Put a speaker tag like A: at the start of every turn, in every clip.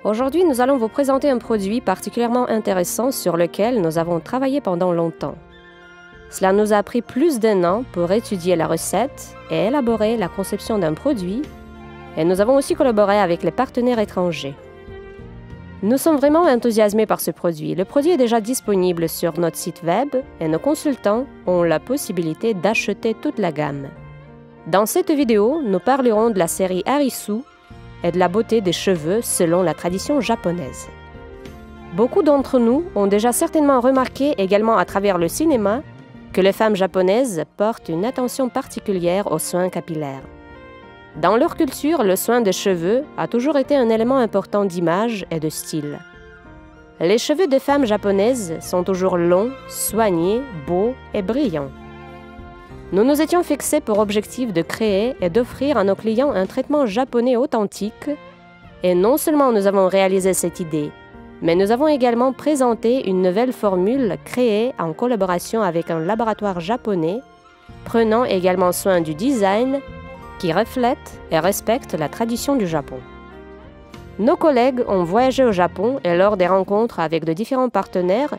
A: Aujourd'hui, nous allons vous présenter un produit particulièrement intéressant sur lequel nous avons travaillé pendant longtemps. Cela nous a pris plus d'1 an pour étudier la recette et élaborer la conception d'un produit, et nous avons aussi collaboré avec les partenaires étrangers. Nous sommes vraiment enthousiasmés par ce produit. Le produit est déjà disponible sur notre site web et nos consultants ont la possibilité d'acheter toute la gamme. Dans cette vidéo, nous parlerons de la série Arisu et de la beauté des cheveux selon la tradition japonaise. Beaucoup d'entre nous ont déjà certainement remarqué également à travers le cinéma que les femmes japonaises portent une attention particulière aux soins capillaires. Dans leur culture, le soin des cheveux a toujours été un élément important d'image et de style. Les cheveux des femmes japonaises sont toujours longs, soignés, beaux et brillants. Nous nous étions fixés pour objectif de créer et d'offrir à nos clients un traitement japonais authentique, et non seulement nous avons réalisé cette idée, mais nous avons également présenté une nouvelle formule créée en collaboration avec un laboratoire japonais, prenant également soin du design qui reflète et respecte la tradition du Japon. Nos collègues ont voyagé au Japon et lors des rencontres avec de différents partenaires,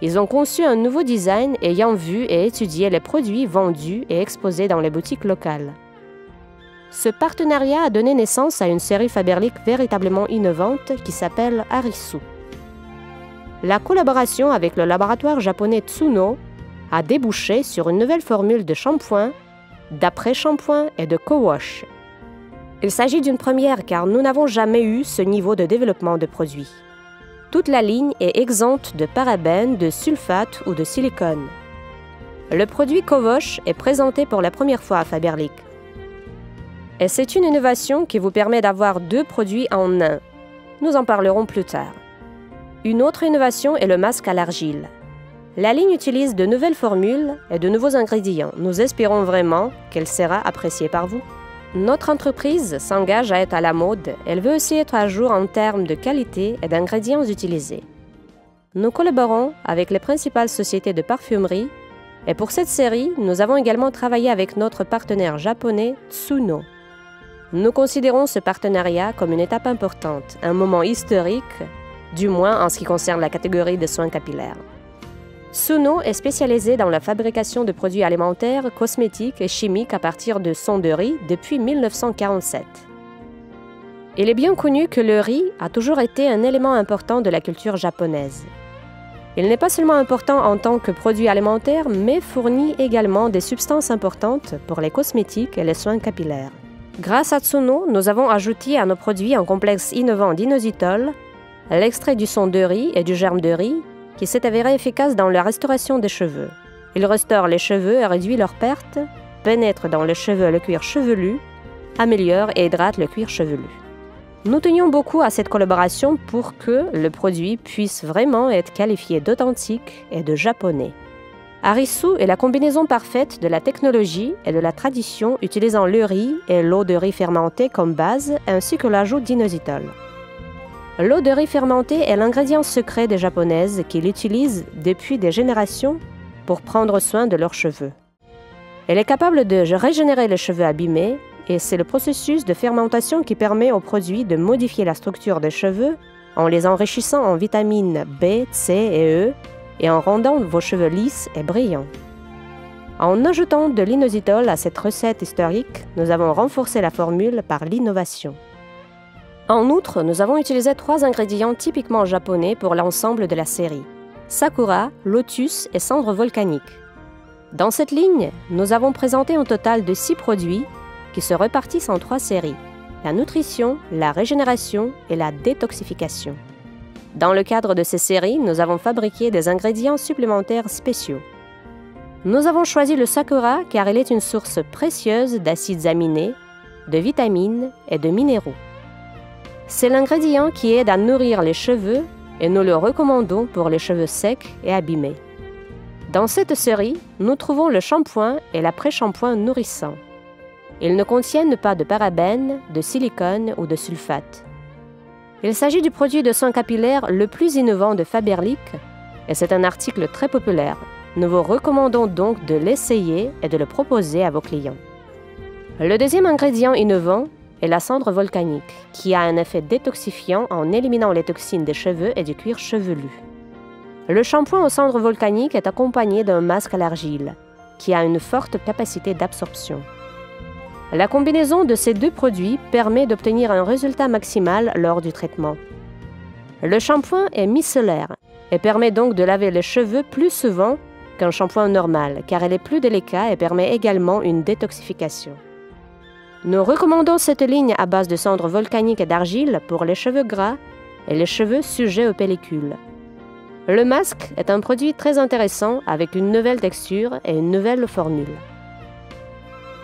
A: ils ont conçu un nouveau design ayant vu et étudié les produits vendus et exposés dans les boutiques locales. Ce partenariat a donné naissance à une série Faberlic véritablement innovante qui s'appelle Arisu. La collaboration avec le laboratoire japonais Tsuno a débouché sur une nouvelle formule de shampoing, d'après-shampoing et de co-wash. Il s'agit d'une première car nous n'avons jamais eu ce niveau de développement de produits. Toute la ligne est exempte de parabènes, de sulfate ou de silicone. Le produit co-wash est présenté pour la première fois à Faberlic. Et c'est une innovation qui vous permet d'avoir 2 produits en un. Nous en parlerons plus tard. Une autre innovation est le masque à l'argile. La ligne utilise de nouvelles formules et de nouveaux ingrédients. Nous espérons vraiment qu'elle sera appréciée par vous. Notre entreprise s'engage à être à la mode. Elle veut aussi être à jour en termes de qualité et d'ingrédients utilisés. Nous collaborons avec les principales sociétés de parfumerie et pour cette série, nous avons également travaillé avec notre partenaire japonais Tsuno. Nous considérons ce partenariat comme une étape importante, un moment historique, du moins en ce qui concerne la catégorie des soins capillaires. Tsuno est spécialisé dans la fabrication de produits alimentaires, cosmétiques et chimiques à partir de son de riz depuis 1947. Il est bien connu que le riz a toujours été un élément important de la culture japonaise. Il n'est pas seulement important en tant que produit alimentaire, mais fournit également des substances importantes pour les cosmétiques et les soins capillaires. Grâce à Tsuno, nous avons ajouté à nos produits un complexe innovant d'inositol, l'extrait du son de riz et du germe de riz, qui s'est avéré efficace dans la restauration des cheveux. Il restaure les cheveux et réduit leurs pertes, pénètre dans le cheveu le cuir chevelu, améliore et hydrate le cuir chevelu. Nous tenions beaucoup à cette collaboration pour que le produit puisse vraiment être qualifié d'authentique et de japonais. Arisu est la combinaison parfaite de la technologie et de la tradition utilisant le riz et l'eau de riz fermentée comme base ainsi que l'ajout d'inositol. L'eau de riz fermentée est l'ingrédient secret des Japonaises qui l'utilisent depuis des générations pour prendre soin de leurs cheveux. Elle est capable de régénérer les cheveux abîmés et c'est le processus de fermentation qui permet au produit de modifier la structure des cheveux en les enrichissant en vitamines B, C et E et en rendant vos cheveux lisses et brillants. En ajoutant de l'inositol à cette recette historique, nous avons renforcé la formule par l'innovation. En outre, nous avons utilisé 3 ingrédients typiquement japonais pour l'ensemble de la série: sakura, lotus et cendres volcaniques. Dans cette ligne, nous avons présenté un total de 6 produits qui se répartissent en 3 séries: la nutrition, la régénération et la détoxification. Dans le cadre de ces séries, nous avons fabriqué des ingrédients supplémentaires spéciaux. Nous avons choisi le sakura car il est une source précieuse d'acides aminés, de vitamines et de minéraux. C'est l'ingrédient qui aide à nourrir les cheveux et nous le recommandons pour les cheveux secs et abîmés. Dans cette série, nous trouvons le shampoing et l'après-shampoing nourrissant. Ils ne contiennent pas de parabènes, de silicone ou de sulfate. Il s'agit du produit de soins capillaires le plus innovant de Faberlic et c'est un article très populaire. Nous vous recommandons donc de l'essayer et de le proposer à vos clients. Le deuxième ingrédient innovant et la cendre volcanique, qui a un effet détoxifiant en éliminant les toxines des cheveux et du cuir chevelu. Le shampoing aux cendres volcaniques est accompagné d'un masque à l'argile, qui a une forte capacité d'absorption. La combinaison de ces deux produits permet d'obtenir un résultat maximal lors du traitement. Le shampoing est micellaire et permet donc de laver les cheveux plus souvent qu'un shampoing normal, car il est plus délicat et permet également une détoxification. Nous recommandons cette ligne à base de cendres volcaniques et d'argile pour les cheveux gras et les cheveux sujets aux pellicules. Le masque est un produit très intéressant avec une nouvelle texture et une nouvelle formule.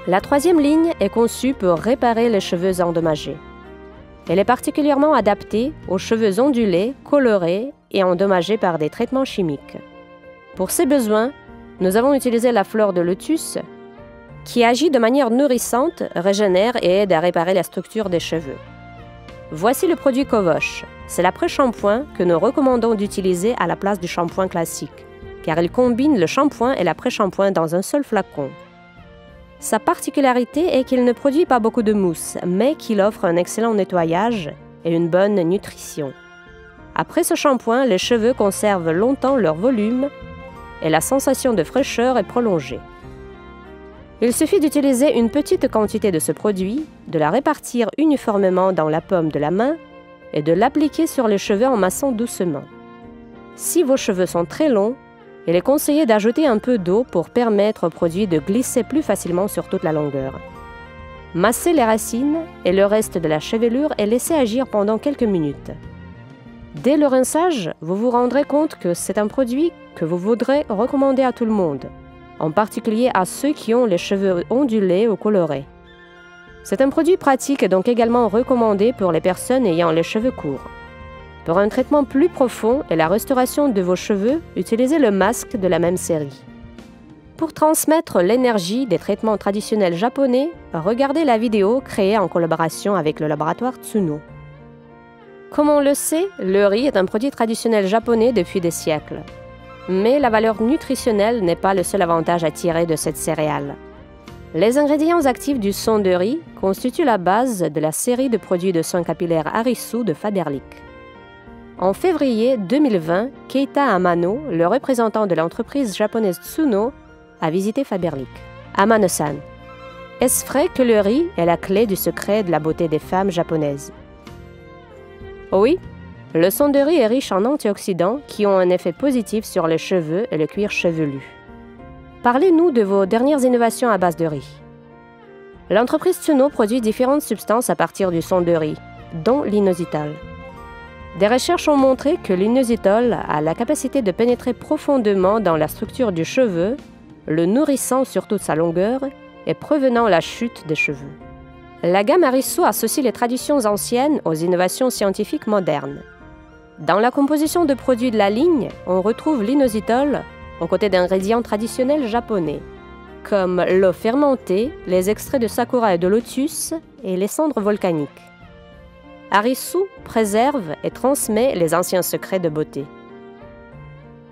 A: La troisième ligne est conçue pour réparer les cheveux endommagés. Elle est particulièrement adaptée aux cheveux ondulés, colorés et endommagés par des traitements chimiques. Pour ces besoins, nous avons utilisé la fleur de lotus qui agit de manière nourrissante, régénère et aide à réparer la structure des cheveux. Voici le produit Covosh. C'est l'après-shampoing que nous recommandons d'utiliser à la place du shampoing classique, car il combine le shampoing et l'après-shampoing dans un seul flacon. Sa particularité est qu'il ne produit pas beaucoup de mousse, mais qu'il offre un excellent nettoyage et une bonne nutrition. Après ce shampoing, les cheveux conservent longtemps leur volume et la sensation de fraîcheur est prolongée. Il suffit d'utiliser une petite quantité de ce produit, de la répartir uniformément dans la paume de la main et de l'appliquer sur les cheveux en massant doucement. Si vos cheveux sont très longs, il est conseillé d'ajouter un peu d'eau pour permettre au produit de glisser plus facilement sur toute la longueur. Massez les racines et le reste de la chevelure et laissez agir pendant quelques minutes. Dès le rinçage, vous vous rendrez compte que c'est un produit que vous voudrez recommander à tout le monde, en particulier à ceux qui ont les cheveux ondulés ou colorés. C'est un produit pratique et donc également recommandé pour les personnes ayant les cheveux courts. Pour un traitement plus profond et la restauration de vos cheveux, utilisez le masque de la même série. Pour transmettre l'énergie des traitements traditionnels japonais, regardez la vidéo créée en collaboration avec le laboratoire Tsuno. Comme on le sait, le riz est un produit traditionnel japonais depuis des siècles. Mais la valeur nutritionnelle n'est pas le seul avantage à tirer de cette céréale. Les ingrédients actifs du son de riz constituent la base de la série de produits de soins capillaires Arisu de Faberlic. En février 2020, Keita Amano, le représentant de l'entreprise japonaise Tsuno, a visité Faberlic. Amano-san, est-ce vrai que le riz est la clé du secret de la beauté des femmes japonaises? Oui, le son de riz est riche en antioxydants qui ont un effet positif sur les cheveux et le cuir chevelu. Parlez-nous de vos dernières innovations à base de riz. L'entreprise Tsuno produit différentes substances à partir du son de riz, dont l'inositol. Des recherches ont montré que l'inositol a la capacité de pénétrer profondément dans la structure du cheveu, le nourrissant sur toute sa longueur et prévenant la chute des cheveux. La gamme Arisu associe les traditions anciennes aux innovations scientifiques modernes. Dans la composition de produits de la ligne, on retrouve l'inositol aux côtés d'ingrédients traditionnels japonais, comme l'eau fermentée, les extraits de sakura et de lotus et les cendres volcaniques. Arisu préserve et transmet les anciens secrets de beauté.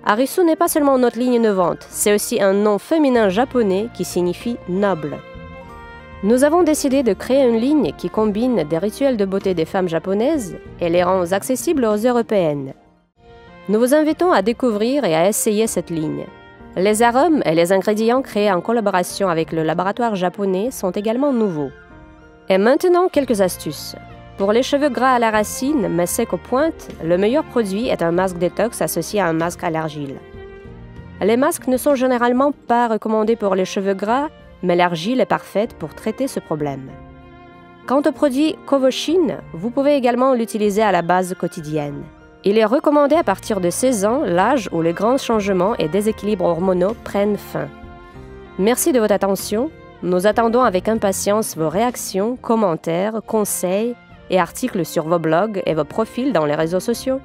A: Arisu n'est pas seulement notre ligne innovante, c'est aussi un nom féminin japonais qui signifie « noble ». Nous avons décidé de créer une ligne qui combine des rituels de beauté des femmes japonaises et les rend accessibles aux européennes. Nous vous invitons à découvrir et à essayer cette ligne. Les arômes et les ingrédients créés en collaboration avec le laboratoire japonais sont également nouveaux. Et maintenant, quelques astuces. Pour les cheveux gras à la racine, mais secs aux pointes, le meilleur produit est un masque détox associé à un masque à l'argile. Les masques ne sont généralement pas recommandés pour les cheveux gras, mais l'argile est parfaite pour traiter ce problème. Quant au produit Kovoshin, vous pouvez également l'utiliser à la base quotidienne. Il est recommandé à partir de 16 ans, l'âge où les grands changements et déséquilibres hormonaux prennent fin. Merci de votre attention. Nous attendons avec impatience vos réactions, commentaires, conseils et articles sur vos blogs et vos profils dans les réseaux sociaux.